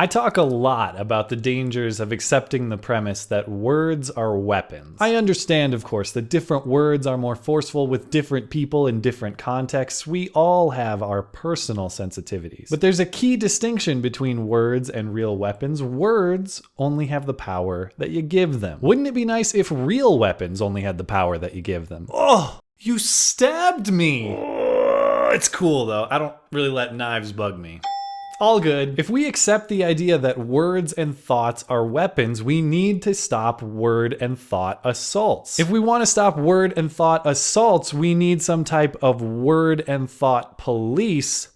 I talk a lot about the dangers of accepting the premise that words are weapons. I understand, of course, that different words are more forceful with different people in different contexts. We all have our personal sensitivities. But there's a key distinction between words and real weapons. Words only have the power that you give them. Wouldn't it be nice if real weapons only had the power that you give them? Oh, you stabbed me! Oh, it's cool though. I don't really let knives bug me. All good. If we accept the idea that words and thoughts are weapons, we need to stop word and thought assaults. If we want to stop word and thought assaults, we need some type of word and thought police.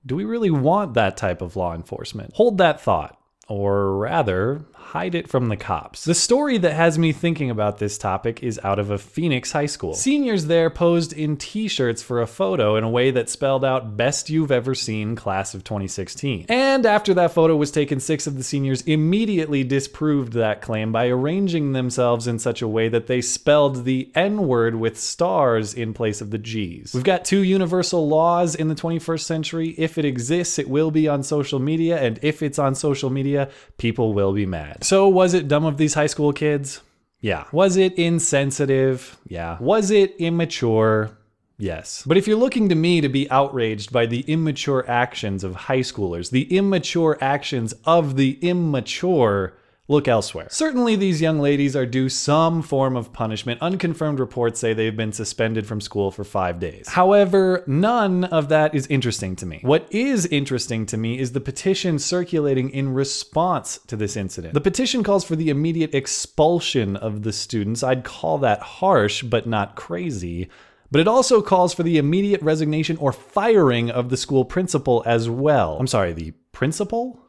Do we really want that type of law enforcement? Hold that thought. Or rather, hide it from the cops. The story that has me thinking about this topic is out of a Phoenix high school. Seniors there posed in t-shirts for a photo in a way that spelled out "Best You've Ever Seen, Class of 2016. And after that photo was taken, 6 of the seniors immediately disproved that claim by arranging themselves in such a way that they spelled the N-word with stars in place of the G's. We've got 2 universal laws in the 21st century. If it exists, it will be on social media, and if it's on social media, people will be mad. So was it dumb of these high school kids? Yeah. Was it insensitive? Yeah. Was it immature? Yes. But if you're looking to me to be outraged by the immature actions of high schoolers, the immature actions of the immature, look elsewhere. Certainly these young ladies are due some form of punishment. Unconfirmed reports say they've been suspended from school for 5 days. However, none of that is interesting to me. What is interesting to me is the petition circulating in response to this incident. The petition calls for the immediate expulsion of the students. I'd call that harsh, but not crazy. But it also calls for the immediate resignation or firing of the school principal as well. I'm sorry, the principal?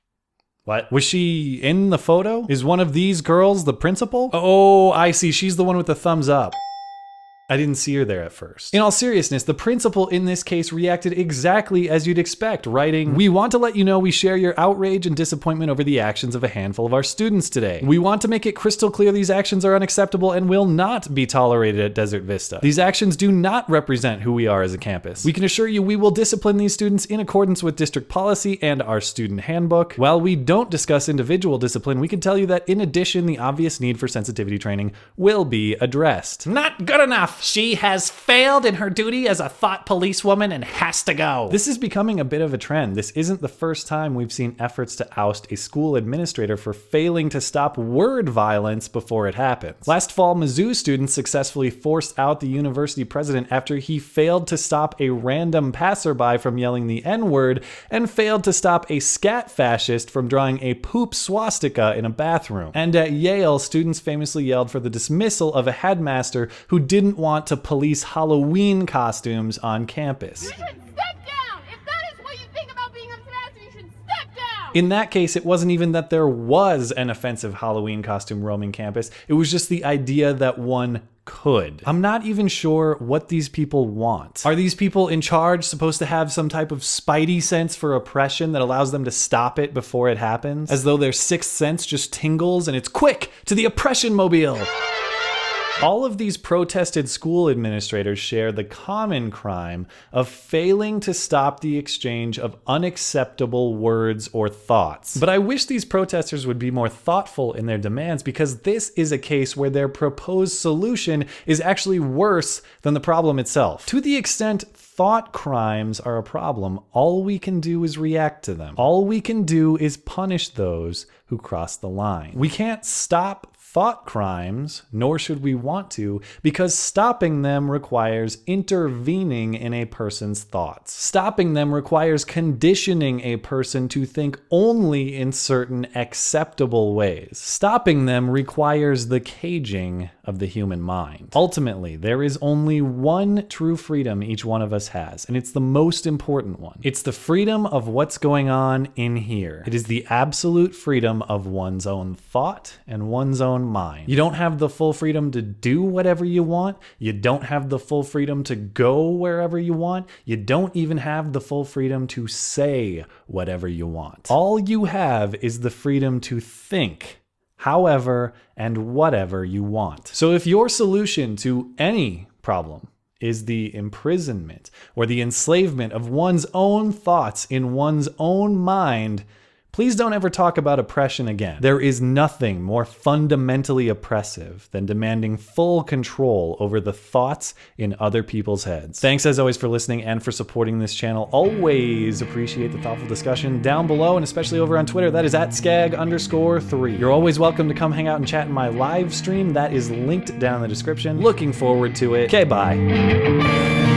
What? Was she in the photo? Is one of these girls the principal? Oh, I see. She's the one with the thumbs up. I didn't see her there at first. In all seriousness, the principal in this case reacted exactly as you'd expect, writing, "We want to let you know we share your outrage and disappointment over the actions of a handful of our students today. We want to make it crystal clear these actions are unacceptable and will not be tolerated at Desert Vista. These actions do not represent who we are as a campus. We can assure you we will discipline these students in accordance with district policy and our student handbook. While we don't discuss individual discipline, we can tell you that in addition, the obvious need for sensitivity training will be addressed." Not good enough. She has failed in her duty as a thought policewoman and has to go. This is becoming a bit of a trend. This isn't the first time we've seen efforts to oust a school administrator for failing to stop word violence before it happens. Last fall, Mizzou students successfully forced out the university president after he failed to stop a random passerby from yelling the N-word and failed to stop a scat fascist from drawing a poop swastika in a bathroom. And at Yale, students famously yelled for the dismissal of a headmaster who didn't want to police Halloween costumes on campus. You should step down! If that is what you think about being upset, you should step down! In that case, it wasn't even that there was an offensive Halloween costume roaming campus. It was just the idea that one could. I'm not even sure what these people want. Are these people in charge supposed to have some type of spidey sense for oppression that allows them to stop it before it happens? As though their sixth sense just tingles and it's quick to the oppression mobile. All of these protested school administrators share the common crime of failing to stop the exchange of unacceptable words or thoughts. But I wish these protesters would be more thoughtful in their demands, because this is a case where their proposed solution is actually worse than the problem itself. To the extent thought crimes are a problem, all we can do is react to them. All we can do is punish those who cross the line. We can't stop thought crimes, nor should we want to, because stopping them requires intervening in a person's thoughts. Stopping them requires conditioning a person to think only in certain acceptable ways. Stopping them requires the caging of the human mind. Ultimately, there is only one true freedom each one of us has, and it's the most important one. It's the freedom of what's going on in here. It is the absolute freedom of one's own thought and one's own mind. You don't have the full freedom to do whatever you want. You don't have the full freedom to go wherever you want. You don't even have the full freedom to say whatever you want. All you have is the freedom to think however and whatever you want. So if your solution to any problem is the imprisonment or the enslavement of one's own thoughts in one's own mind, Please don't ever talk about oppression again. There is nothing more fundamentally oppressive than demanding full control over the thoughts in other people's heads. Thanks as always for listening and for supporting this channel. Always appreciate the thoughtful discussion down below, and especially over on Twitter. That is @skag_3. You're always welcome to come hang out and chat in my live stream. That is linked down in the description. Looking forward to it. Okay, bye.